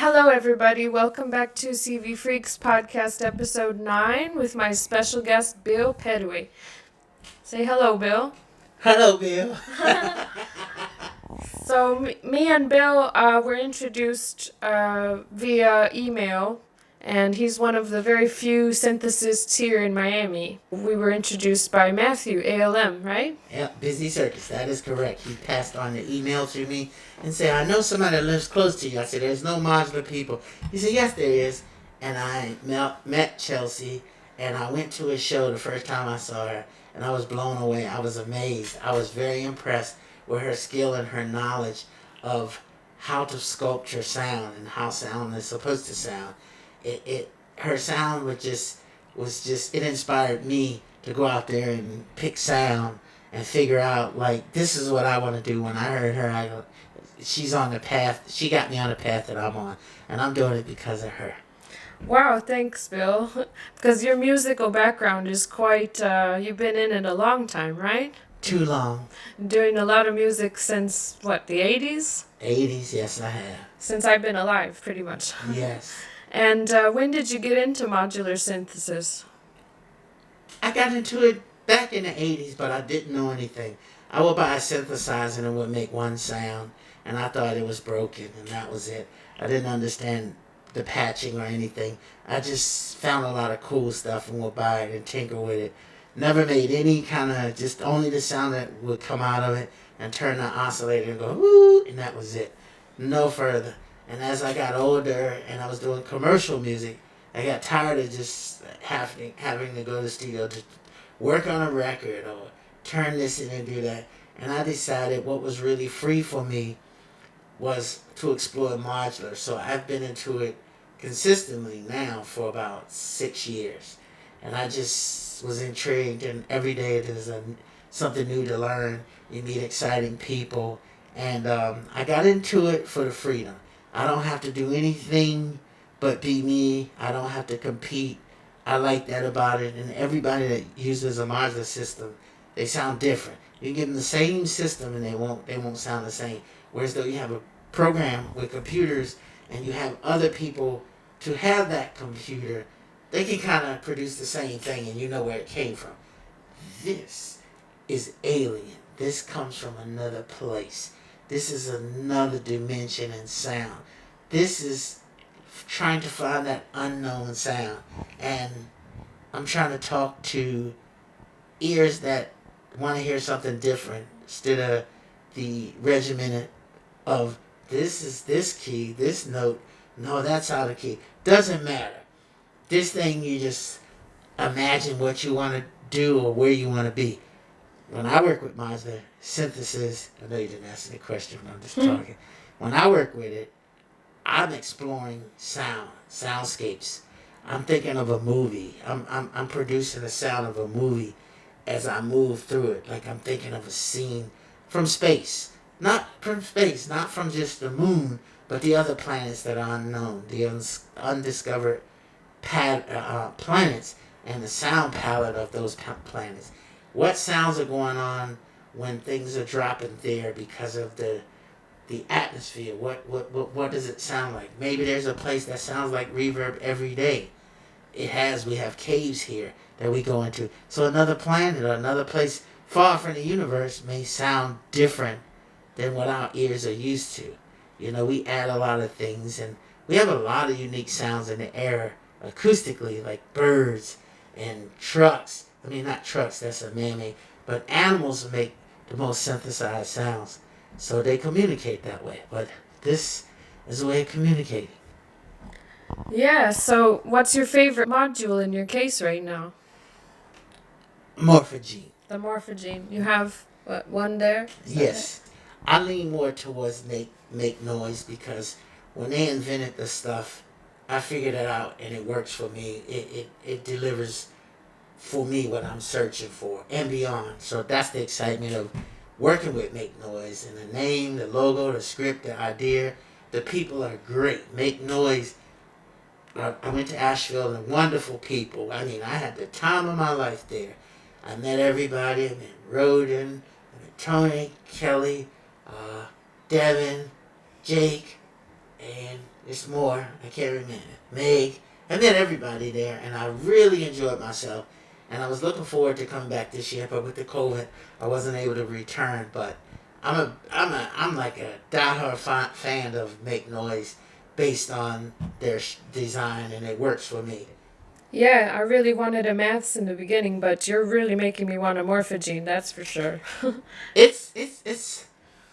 Hello, everybody. Welcome back to CV Freaks Podcast Episode 9 with my special guest, Bill Pettaway. Say hello, Bill. Hello, Bill. So, me and Bill were introduced via email, and he's one of the very few synthesists here in Miami. We were introduced by Matthew, ALM, right? Yeah, Busy Circus. That is correct. He passed on the email to me and said, I know somebody that lives close to you. I said, there's no Modular people. He said, yes, there is. And I met Chelsea, and I went to a show the first time I saw her, and I was blown away. I was amazed. I was very impressed with her skill and her knowledge of how to sculpt her sound and how sound is supposed to sound. Her sound was just it inspired me to go out there and pick sound and figure out, like, this is what I want to do. When I heard her, I go, she's on the path. She got me on the path that I'm on, and I'm doing it because of her. Wow, thanks, Bill. Because your musical background is quite, you've been in it a long time, right? Too long. Doing a lot of music since, what, the 80s? 80s, yes, I have. Since I've been alive, pretty much. Yes. And when did you get into modular synthesis? I got into it back in the 80s, but I didn't know anything. I would buy a synthesizer and it would make one sound, and I thought it was broken, and that was it. I didn't understand the patching or anything. I just found a lot of cool stuff and would buy it and tinker with it. Never made any kind of, just only the sound that would come out of it, and turn the oscillator and go, woo, and that was it. No further. And as I got older and I was doing commercial music, I got tired of just having to go to the studio to work on a record or turn this in and do that. And I decided what was really free for me was to explore modular. So I've been into it consistently now for about 6 years. And I just was intrigued, and every day there's something new to learn. You meet exciting people. And I got into it for the freedom. I don't have to do anything but be me. I don't have to compete. I like that about it. And everybody that uses a modular system, they sound different. You give them the same system and they won't sound the same. Whereas though you have a program with computers and you have other people to have that computer, they can kind of produce the same thing and you know where it came from. This is alien. This comes from another place. This is another dimension in sound. This is trying to find that unknown sound. And I'm trying to talk to ears that want to hear something different instead of the regimented of this is this key, this note. No, that's out of key. Doesn't matter. This thing, you just imagine what you want to do or where you want to be. When I work with modular synthesis, I know you didn't ask the question, but I'm just talking. When I work with it, I'm exploring soundscapes. I'm thinking of a movie. I'm producing the sound of a movie as I move through it. Like I'm thinking of a scene from space. Not from space, not from just the moon, but the other planets that are unknown, the undiscovered planets, and the sound palette of those planets. What sounds are going on when things are dropping there because of the atmosphere? What does it sound like? Maybe there's a place that sounds like reverb every day. We have caves here that we go into. So another planet or another place far from the universe may sound different than what our ears are used to. You know, we add a lot of things, and we have a lot of unique sounds in the air acoustically, like birds and trucks. I mean, not trucks, that's a man-made, but animals make the most synthesized sounds. So they communicate that way. But this is a way of communicating. Yeah, so what's your favorite module in your case right now? Morphagene. The Morphagene. You have, what, one there? Yes. I lean more towards make noise because when they invented the stuff, I figured it out and it works for me. It delivers for me what I'm searching for and beyond. So that's the excitement of working with Make Noise, and the name, the logo, the script, the idea. The people are great. Make Noise. I went to Asheville and wonderful people. I mean, I had the time of my life there. I met everybody. I met Roden, I met Tony, Kelly, Devin, Jake, and it's more. I can't remember. Meg. I met everybody there, and I really enjoyed myself. And I was looking forward to coming back this year, but with the COVID, I wasn't able to return. But I'm like a diehard fan of Make Noise, based on their design, and it works for me. Yeah, I really wanted a maths in the beginning, but you're really making me want a morphagene, that's for sure. It's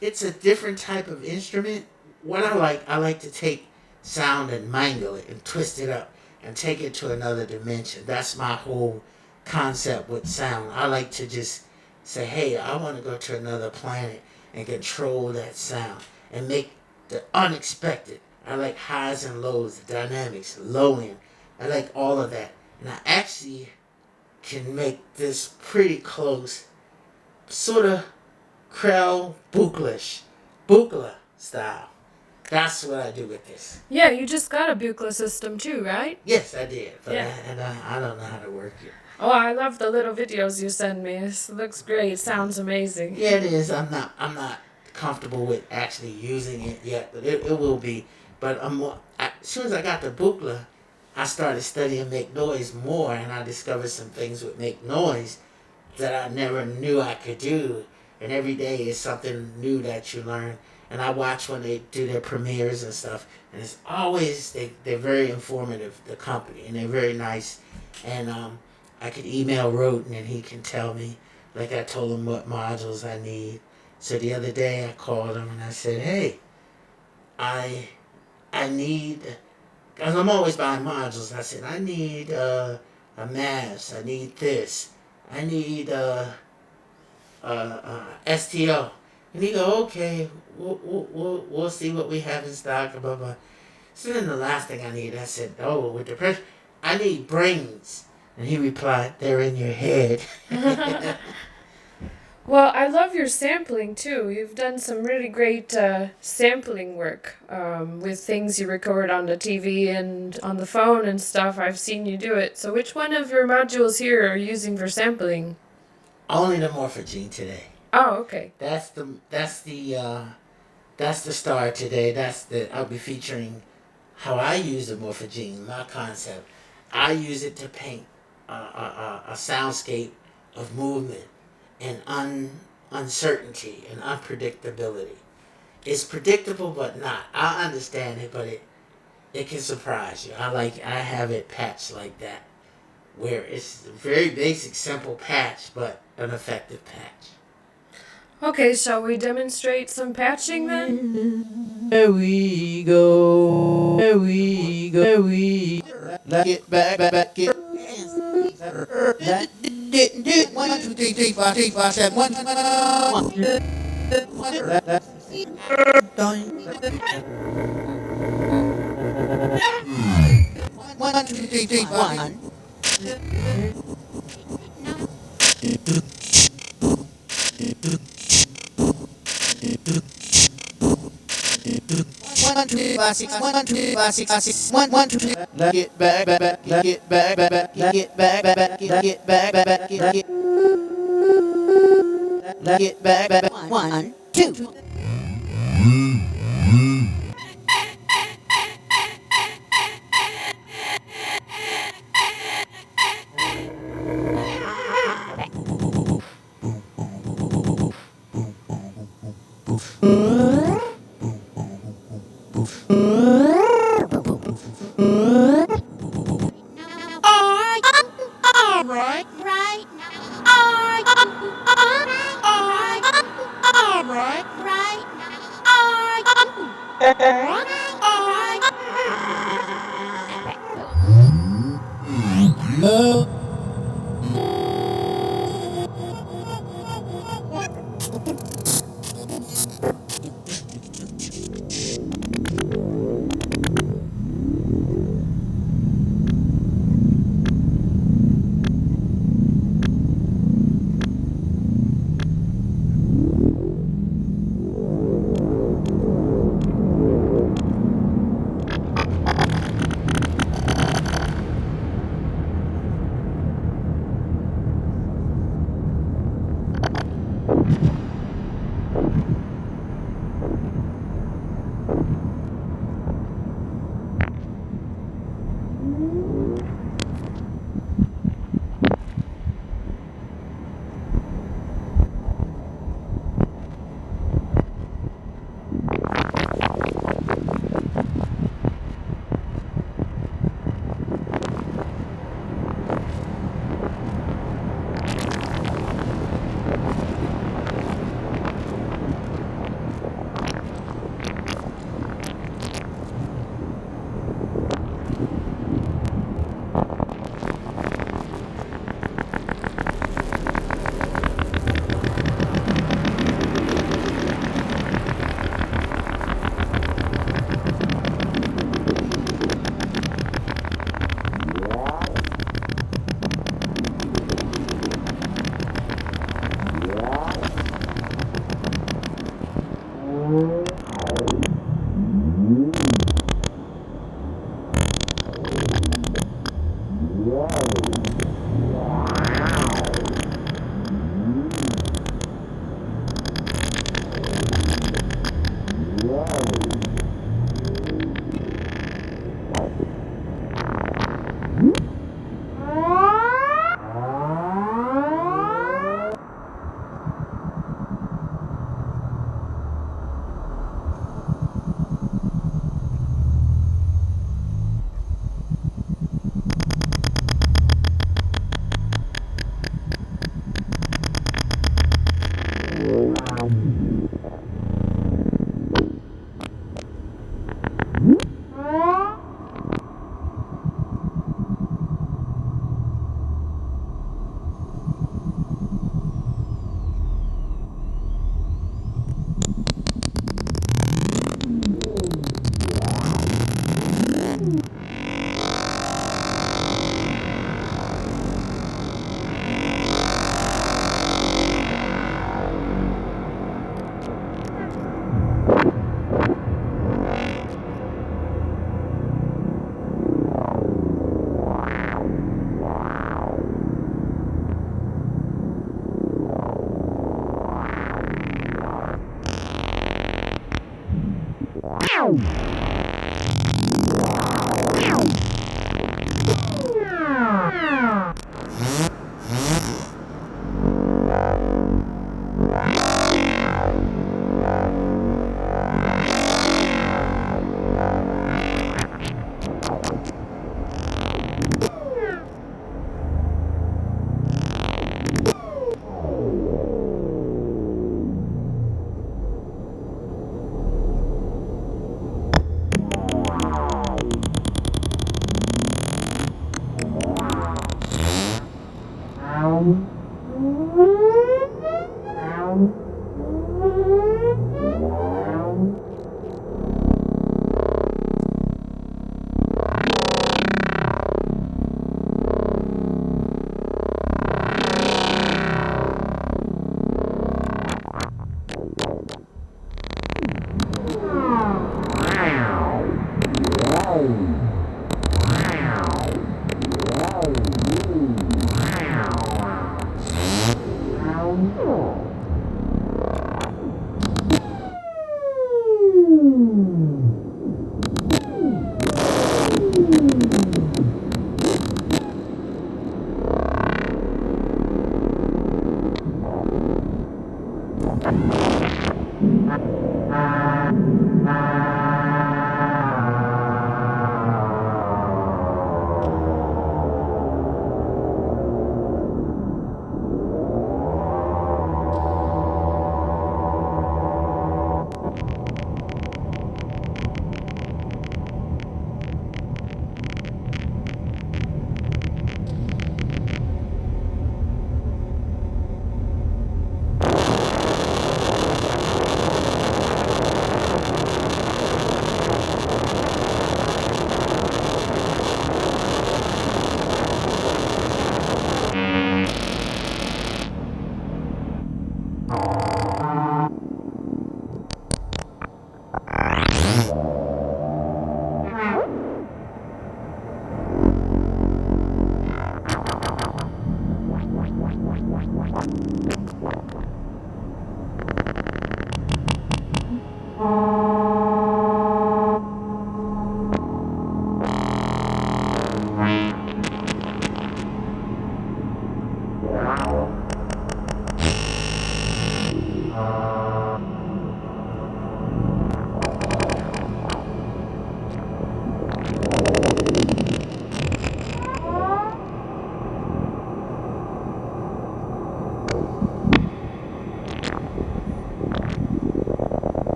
a different type of instrument. What I like to take sound and mangle it and twist it up and take it to another dimension. That's my whole concept with sound. I like to just say, hey, I want to go to another planet and control that sound and make the unexpected. I like highs and lows, the dynamics, low end. I like all of that. And I actually can make this pretty close, sort of Krell Bukla style. That's what I do with this. Yeah, you just got a Buchla system too, right? Yes, I did. But Yeah. I don't know how to work it. Oh, I love the little videos you send me. It looks great. Sounds amazing. Yeah, it is. I'm not comfortable with actually using it yet, but it will be. But as soon as I got the Bukla, I started studying Make Noise more, and I discovered some things with Make Noise that I never knew I could do. And every day is something new that you learn. And I watch when they do their premieres and stuff, and it's always they're very informative, the company, and they're very nice. And I could email Roten and he can tell me, like I told him what modules I need. So the other day I called him and I said, hey, I need, because I'm always buying modules. I said, I need a mass. I need this. I need STO. And he go, okay, we'll see what we have in stock, blah, blah. So then the last thing I need, I said, oh, with the pressure, I need brains. And he replied, they're in your head. Well, I love your sampling too. You've done some really great sampling work with things you record on the TV and on the phone and stuff. I've seen you do it. So which one of your modules here are you using for sampling? Only the Morphagene today. Oh, okay. That's the star today. I'll be featuring how I use the Morphagene, my concept. I use it to paint a soundscape of movement and uncertainty and unpredictability. It's predictable but not. I understand it, but it can surprise you. I have it patched like that, where it's a very basic, simple patch, but an effective patch. Okay, shall we demonstrate some patching then? There we go. There we go. There we get back, get. That didn't do it. 1, 2, 3, 4, 5, 7, 1, 1, 2, 3, 4, 1. One, two, five, six, 1, 2, 5, 6, 1, 2, 3. Get back, get back, get back, get back, get back, 1, 2.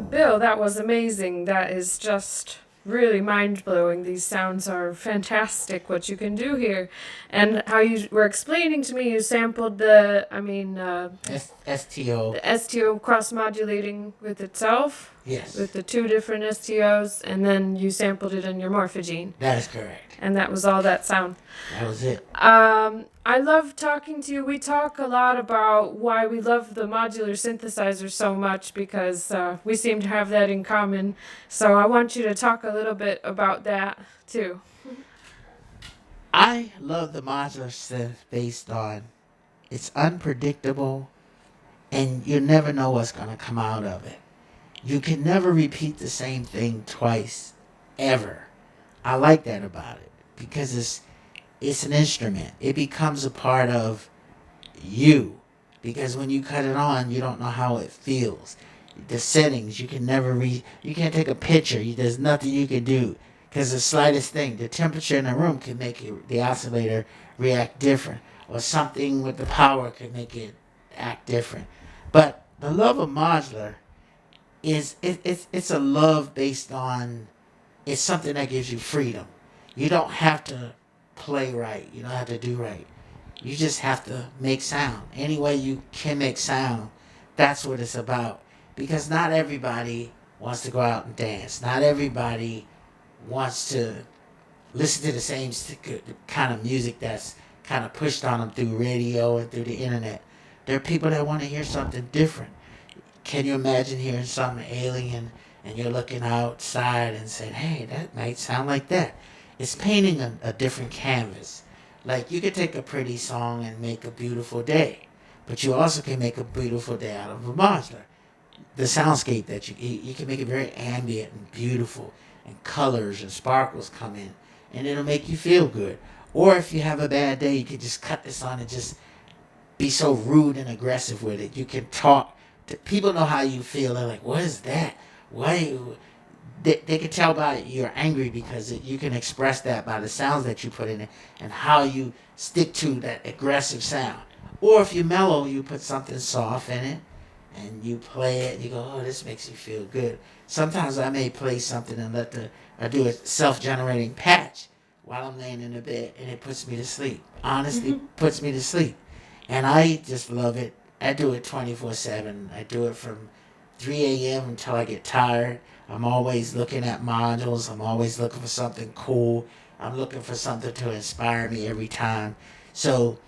Bill, that was amazing. That is just really mind-blowing. These sounds are fantastic, what you can do here. And how you were explaining to me, you sampled STO. the STO cross-modulating with itself, Yes. with the two different STOs, and then you sampled it in your Morphagene. That is correct. And that was all that sound. That was it. I love talking to you. We talk a lot about why we love the modular synthesizer so much because we seem to have that in common. So I want you to talk a little bit about that too. I love the modular synth based on it's unpredictable and you never know what's going to come out of it. You can never repeat the same thing twice, ever. I like that about it because it's an instrument. It becomes a part of you because when you cut it on, you don't know how it feels. The settings, you can never you can't take a picture. There's nothing you can do Because the slightest thing, the temperature in the room can make the oscillator react different, or something with the power can make it act different. But the love of modular it's a love based on, it's something that gives you freedom. You don't have to play right. You don't have to do right. You just have to make sound. Any way you can make sound, that's what it's about. Because not everybody wants to go out and dance. Not everybody wants to listen to the same kind of music that's kind of pushed on them through radio and through the internet. There are people that want to hear something different. Can you imagine hearing something alien and you're looking outside and saying, hey, that might sound like that? It's painting a different canvas. Like, you could take a pretty song and make a beautiful day, but you also can make a beautiful day out of a modular. The soundscape that you can make it very ambient and beautiful, and colors and sparkles come in, and it'll make you feel good. Or if you have a bad day, you can just cut this on and just be so rude and aggressive with it. You can talk. People know how you feel. They're like, what is that? Why? They can tell by you're angry because you can express that by the sounds that you put in it and how you stick to that aggressive sound. Or if you mellow, you put something soft in it and you play it and you go, oh, this makes you feel good. Sometimes I may play something and I do a self-generating patch while I'm laying in the bed, and it puts me to sleep. Honestly, puts me to sleep. And I just love it. I do it 24/7. I do it from 3 a.m. until I get tired. I'm always looking at modules. I'm always looking for something cool. I'm looking for something to inspire me every time. So,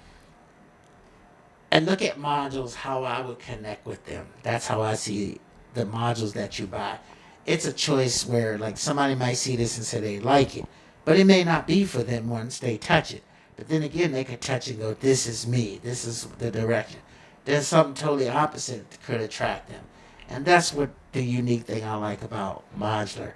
and look at modules, how I would connect with them. That's how I see the modules that you buy. It's a choice where, like, somebody might see this and say they like it, but it may not be for them once they touch it. But then again, they could touch it and go, this is me. This is the direction. There's something totally opposite that could attract them. And that's what the unique thing I like about modular.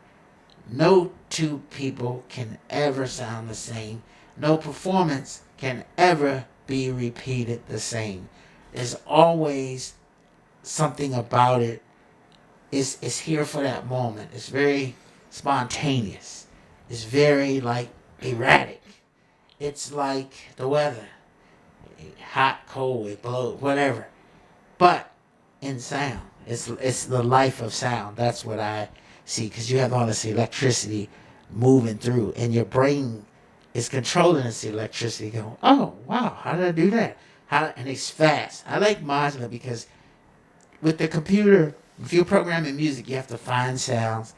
No two people can ever sound the same. No performance can ever be repeated the same. There's always something about it. It's here for that moment. It's very spontaneous. It's very, like, erratic. It's like the weather. Hot, cold, it blows, whatever. But in sound, it's the life of sound. That's what I see, because you have all this electricity moving through, and your brain is controlling this electricity. Going, oh wow, how did I do that? And it's fast. I like modular because with the computer, if you're programming music, you have to find sounds.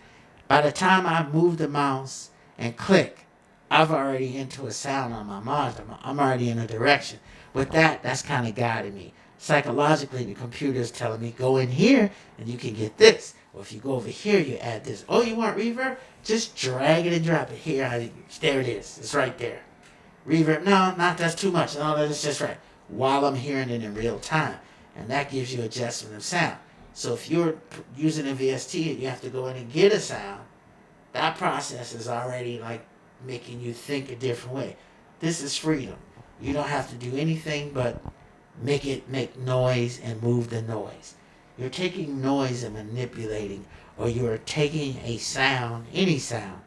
By the time I move the mouse and click, I've already into a sound on my modular. I'm already in a direction. With that's kind of guiding me. Psychologically, the computer is telling me, go in here and you can get this. Or if you go over here, you add this. Oh, you want reverb? Just drag it and drop it. Here, there it is. It's right there. Reverb, no, that's too much. No, that's just right. While I'm hearing it in real time. And that gives you adjustment of sound. So if you're using a VST and you have to go in and get a sound, that process is already like making you think a different way. This is freedom. You don't have to do anything but make noise and move the noise. You're taking noise and manipulating, or you're taking a sound, any sound,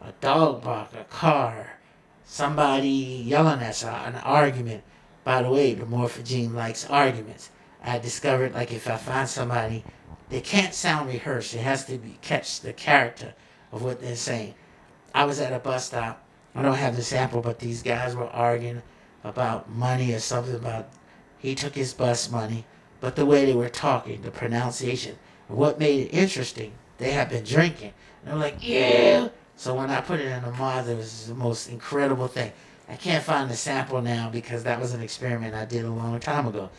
a dog bark, a car, somebody yelling at an argument. By the way, the Morphagene likes arguments. I discovered, like, if I find somebody, they can't sound rehearsed. It has to catch the character of what they're saying. I was at a bus stop. I don't have the sample, but these guys were arguing about money or something about he took his bus money. But the way they were talking, the pronunciation, what made it interesting, they had been drinking. And they were like, yeah. So when I put it in the mod, it was the most incredible thing. I can't find the sample now because that was an experiment I did a long time ago.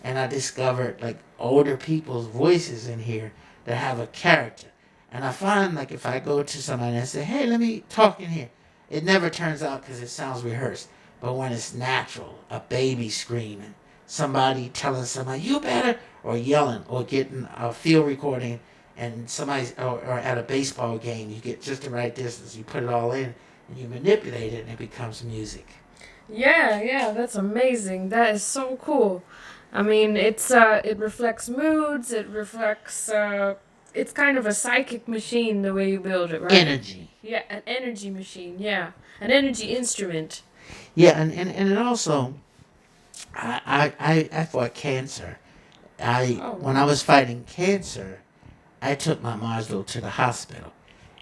And I discovered, like, older people's voices in here that have a character. And I find, like, if I go to somebody and say, hey, let me talk in here, it never turns out because it sounds rehearsed. But when it's natural, a baby screaming, somebody telling somebody, you better, or yelling, or getting a field recording, and somebody's, or at a baseball game, you get just the right distance, you put it all in, and you manipulate it, and it becomes music. Yeah, that's amazing. That is so cool. I mean, it reflects moods, it reflects it's kind of a psychic machine the way you build it, right? Energy. Yeah, an energy machine. Yeah, an energy instrument. Yeah, and it also, I fought cancer. When I was fighting cancer, I took my Modular to the hospital.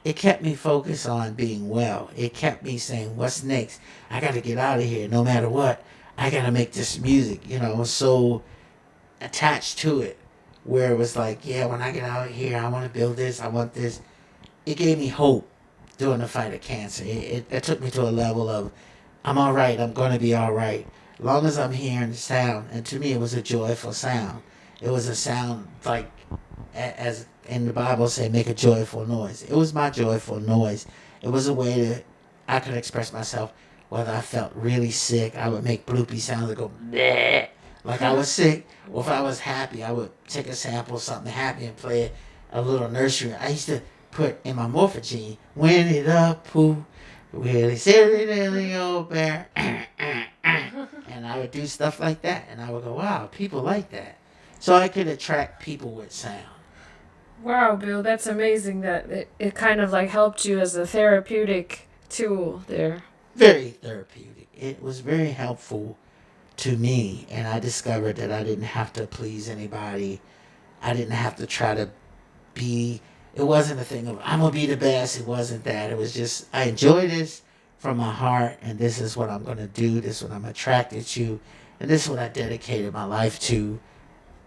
It kept me focused on being well. It kept me saying, what's next? I got to get out of here no matter what. I got to make this music. You know, I was so attached to it where it was like, yeah, when I get out of here, I want to build this. I want this. It gave me hope during the fight of cancer. It took me to a level of, I'm all right. I'm going to be all right. As long as I'm hearing the sound. And to me, it was a joyful sound. It was a sound like, as in the Bible say, make a joyful noise. It was my joyful noise. It was a way that I could express myself. Whether I felt really sick, I would make bloopy sounds that go bleh, like I was sick. Or if I was happy, I would take a sample of something happy and play it a little nursery. I used to put in my morphagene, when it up, poo, really silly little old bear. And I would do stuff like that. And I would go, wow, people like that. So I could attract people with sound. Wow, Bill, that's amazing that it kind of like helped you as a therapeutic tool there. Very therapeutic. It was very helpful to me, and I discovered that I didn't have to please anybody. I didn't have to try to be, it wasn't a thing of, I'm going to be the best. It wasn't that. It was just, I enjoy this from my heart, and this is what I'm going to do. This is what I'm attracted to, and this is what I dedicated my life to,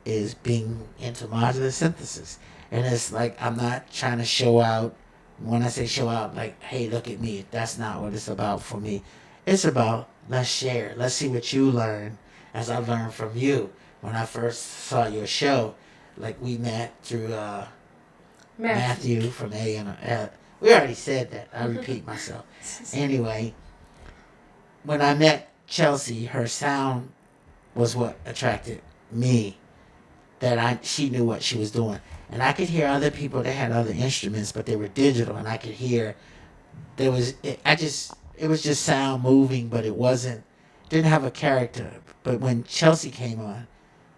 is being into modular synthesis. And it's like, I'm not trying to show out. When I say show out, like, hey, look at me. That's not what it's about for me. It's about, let's share. Let's see what you learn as I learned from you. When I first saw your show, like we met through Matthew from A&R. We already said that. I repeat myself. Anyway, when I met Chelsea, her sound was what attracted me. She knew what she was doing. And I could hear other people that had other instruments, but they were digital, and I could hear it was just sound moving, but didn't have a character. But when Chelsea came on,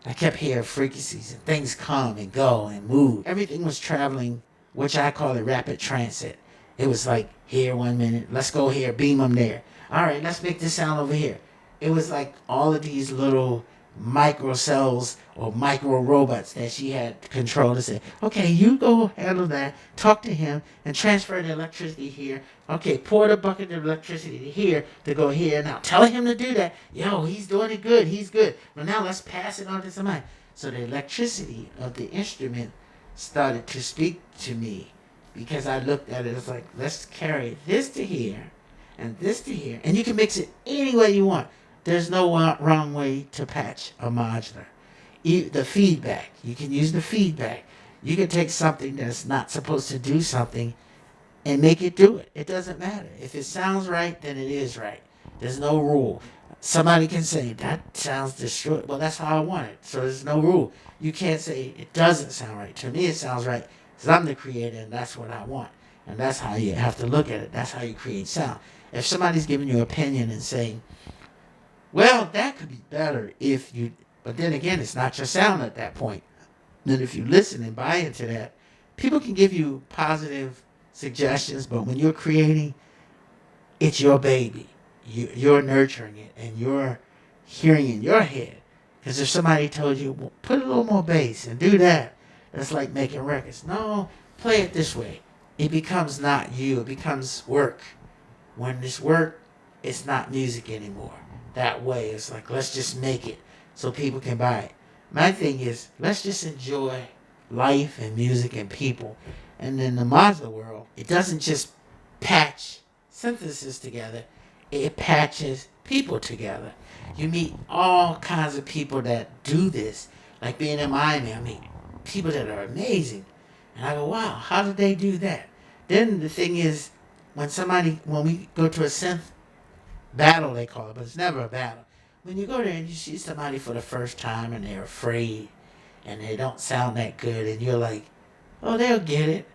I kept hearing frequencies and things come and go and move. Everything was traveling, which I call it rapid transit. It was like, here 1 minute, let's go here, beam them there. All right, let's make this sound over here. It was like all of these little micro cells or micro robots that she had control to say, okay, you go handle that, talk to him, and transfer the electricity here. Okay, pour the bucket of electricity to here to go here. Now tell him to do that. Yo, he's doing it good. He's good. But now let's pass it on to somebody. So the electricity of the instrument started to speak to me because I looked at it as like, let's carry this to here and this to here. And you can mix it any way you want. There's no wrong way to patch a modular. The feedback, you can use the feedback. You can take something that's not supposed to do something and make it do it. It doesn't matter. If it sounds right, then it is right. There's no rule. Somebody can say, that sounds destroyed. Well, that's how I want it. So there's no rule. You can't say it doesn't sound right. To me, it sounds right because I'm the creator and that's what I want. And that's how you have to look at it. That's how you create sound. If somebody's giving you an opinion and saying, well, that could be better if you... But then again, it's not your sound at that point. Then if you listen and buy into that, people can give you positive suggestions, but when you're creating, it's your baby. You're nurturing it, and you're hearing in your head. Because if somebody told you, well, put a little more bass and do that, that's like making records. No, play it this way. It becomes not you. It becomes work. When it's work, it's not music anymore. That way, it's like, let's just make it so people can buy it. My thing is, let's just enjoy life and music and people. And in the modular world, it doesn't just patch synthesis together, it patches people together. You meet all kinds of people that do this. Like being in Miami, I meet people that are amazing. And I go, wow, how did they do that? Then the thing is, when we go to a synth battle, they call it, but it's never a battle. When you go there and you see somebody for the first time and they're afraid and they don't sound that good and you're like, oh, they'll get it.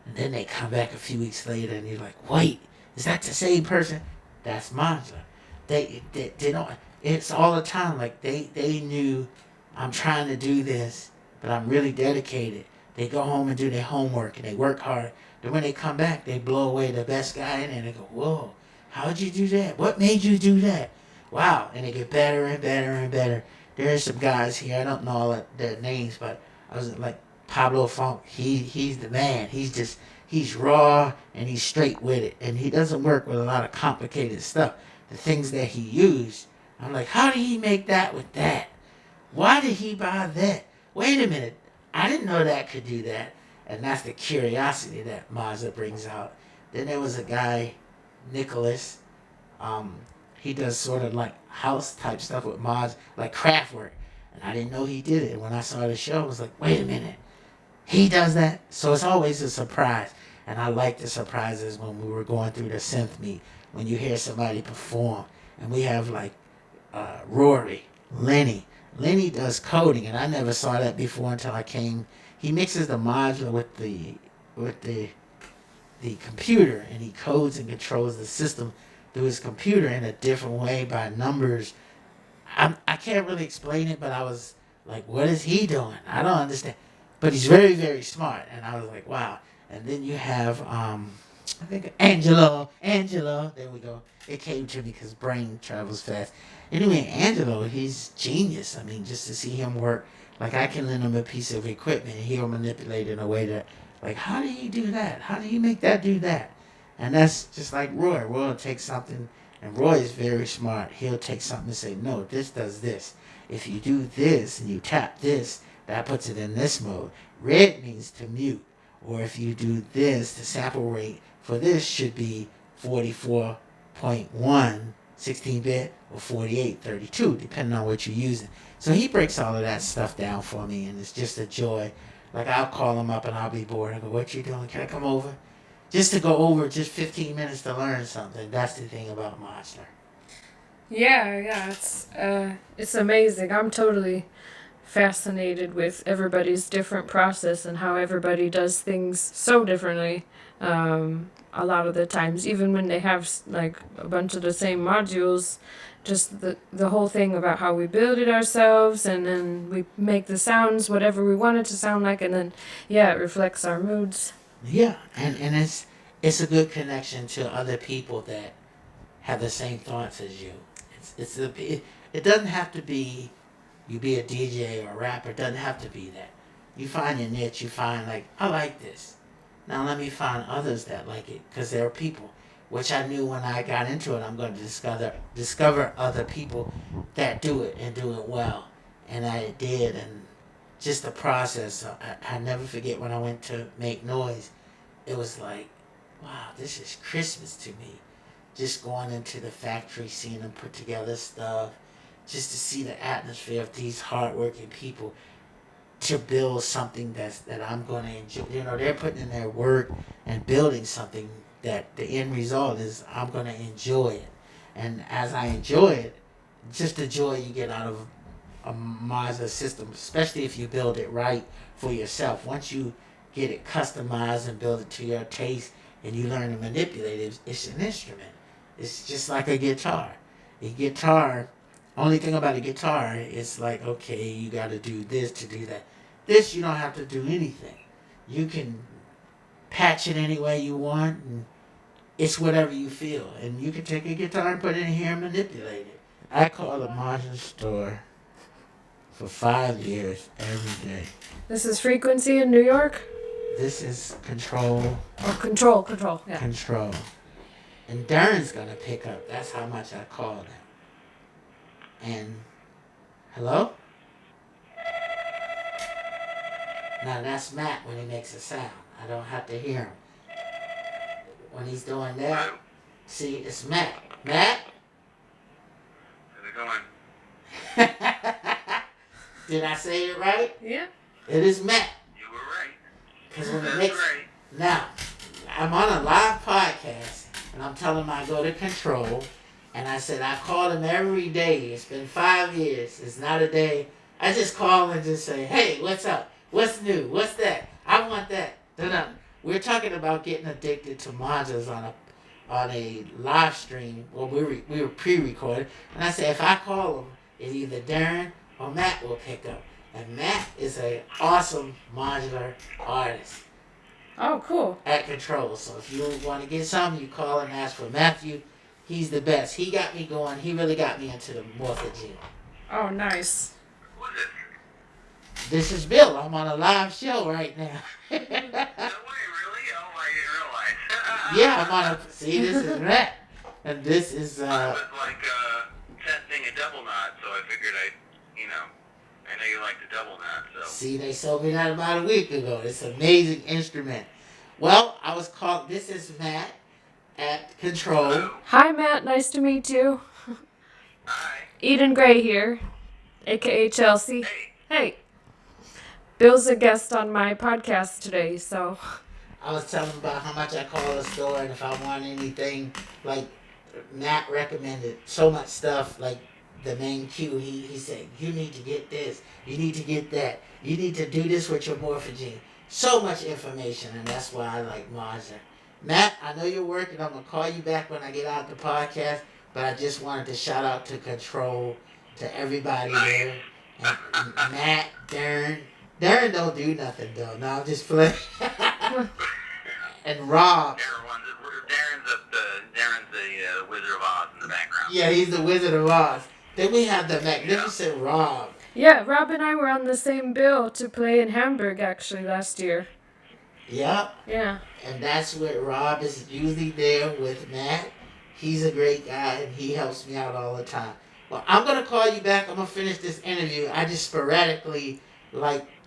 And then they come back a few weeks later and you're like, wait, is that the same person? That's modular. They don't, it's all the time. Like they knew I'm trying to do this, but I'm really dedicated. They go home and do their homework and they work hard. Then when they come back, they blow away the best guy in there and they go, whoa, how'd you do that? What made you do that? Wow. And they get better and better and better. There are some guys here, I don't know all of their names, but I was like Pablo Funk. He's the man. He's raw and he's straight with it. And he doesn't work with a lot of complicated stuff. The things that he used, I'm like, how did he make that with that? Why did he buy that? Wait a minute. I didn't know that could do that. And that's the curiosity that Modular brings out. Then there was a guy, Nicholas. He does sort of like house type stuff with mods, like craft work. And I didn't know he did it. And when I saw the show, I was like, wait a minute. He does that? So it's always a surprise. And I like the surprises when we were going through the synth meet, when you hear somebody perform. And we have like Rory, Lenny. Lenny does coding, and I never saw that before until I came. He mixes the modular with the computer, and he codes and controls the system through his computer in a different way by numbers. I can't really explain it, but I was like, what is he doing? I don't understand. But he's very, very smart, and I was like, wow. And then you have, I think, Angelo, there we go. It came to me because brain travels fast. Anyway, Angelo, he's genius. I mean, just to see him work, like I can lend him a piece of equipment and he'll manipulate it in a way that, like, how do you do that? How do you make that do that? And that's just like Roy. Roy will take something, and Roy is very smart. He'll take something and say, no, this does this. If you do this and you tap this, that puts it in this mode. Red means to mute. Or if you do this, the sample rate for this should be 44.1 16-bit or 4832, depending on what you're using. So he breaks all of that stuff down for me, and it's just a joy. Like, I'll call him up and I'll be bored. I go, what you doing? Can I come over? Just to go over just 15 minutes to learn something. That's the thing about Modular. Yeah, it's amazing. I'm totally fascinated with everybody's different process and how everybody does things so differently. A lot of the times, even when they have like a bunch of the same modules, just the whole thing about how we build it ourselves, and then we make the sounds whatever we want it to sound like, and then it reflects our moods. Yeah, and it's a good connection to other people that have the same thoughts as you. It doesn't have to be you be a DJ or a rapper. It doesn't have to be that. You find your niche. You find, like, I like this. Now let me find others that like it, because there are people, which I knew when I got into it, I'm going to discover other people that do it and do it well. And I did, and just the process. I never forget when I went to Make Noise. It was like, wow, this is Christmas to me. Just going into the factory, seeing them put together stuff, just to see the atmosphere of these hardworking people to build something that I'm going to enjoy. You know, they're putting in their work and building something that the end result is I'm going to enjoy it. And as I enjoy it, just the joy you get out of a Modular system, especially if you build it right for yourself. Once you get it customized and build it to your taste and you learn to manipulate it, it's an instrument. It's just like a guitar. A guitar, only thing about a guitar is like, okay, you got to do this to do that. This, you don't have to do anything. You can patch it any way you want, and it's whatever you feel. And you can take a guitar and put it in here and manipulate it. I call the Modular store for 5 years every day. This is Frequency in New York? This is Control. Oh, Control, yeah. Control. And Darren's going to pick up. That's how much I called him. And, hello? Now that's Matt when he makes a sound. I don't have to hear him. When he's doing that, see, it's Matt. Matt? How's it going? Did I say it right? Yeah. It is Matt. You were right. Because when it That's makes... right. Now, I'm on a live podcast, and I'm telling him I go to Control, and I said I call him every day. It's been 5 years. It's not a day. I just call and just say, hey, what's up? What's new? What's that? I want that. Da-da. We're talking about getting addicted to modulars on a live stream. Well, we were pre-recorded, and I said if I call him, it's either Darren or Matt will pick up. And Matt is an awesome modular artist Oh, cool. at Control. So if you want to get something, you call and ask for Matthew. He's the best. He got me going. He really got me into the Morphagene. Oh, nice. Who's this? This is Bill. I'm on a live show right now. No way, really? Oh, I didn't realize. Yeah, I'm on a... See, this is Matt. And this is... I was like testing a double knot, so I figured I know you like the double knot, so. See, they sold me that about a week ago. It's an amazing instrument. Well, I was called... This is Matt at Control. Hi, Matt. Nice to meet you. Hi. Eden Gray here, aka Chelsea. Hey. Hey. Bill's a guest on my podcast today, so. I was telling him about how much I call the store and if I want anything, like Matt recommended so much stuff, like the main cue, he said, you need to get this, you need to get that, you need to do this with your Morphagene. So much information, and that's why I like Modular. Matt, I know you're working, I'm going to call you back when I get out the podcast, but I just wanted to shout out to Control, to everybody there, and Matt, Darren don't do nothing though, no, I'm just playing. And Rob. Darren's the Wizard of Oz in the background. Yeah, he's the Wizard of Oz. Then we have the magnificent Rob. Yeah, Rob and I were on the same bill to play in Hamburg actually last year. Yep. Yeah. And that's where Rob is usually there with Matt. He's a great guy and he helps me out all the time. Well, I'm going to call you back. I'm going to finish this interview. I just sporadically,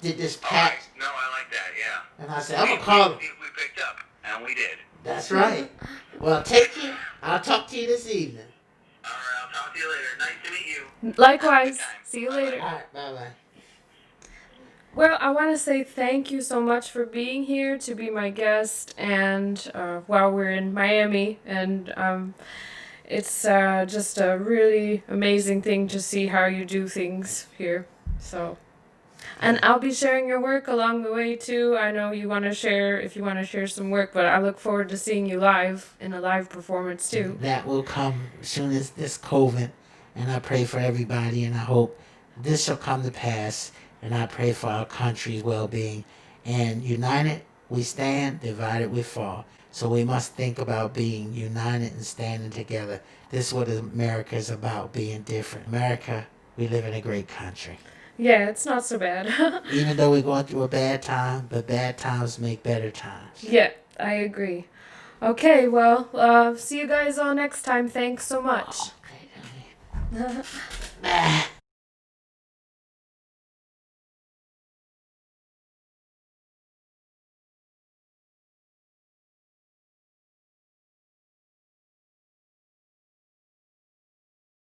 did this patch. Right. No, I like that, yeah. And I said, I'm going to call him. We picked up, and we did. That's right. Well, take care. I'll talk to you this evening. All right, I'll talk to you later. Nice to meet you. Likewise. See you All later. right, bye-bye. Well, I want to say thank you so much for being here to be my guest, and while we're in Miami, and it's just a really amazing thing to see how you do things here. So, and I'll be sharing your work along the way too. I know you want to share if you want to share some work, but I look forward to seeing you live in a live performance too. That will come as soon as this COVID, and I pray for everybody, and I hope this shall come to pass, and I pray for our country's well-being. And united we stand, divided we fall. So we must think about being united and standing together. This is what America is about, being different. America, we live in a great country. Yeah, it's not so bad. Even though we're going through a bad time, but bad times make better times. Yeah, I agree. Okay, well, see you guys all next time. Thanks so much. Okay.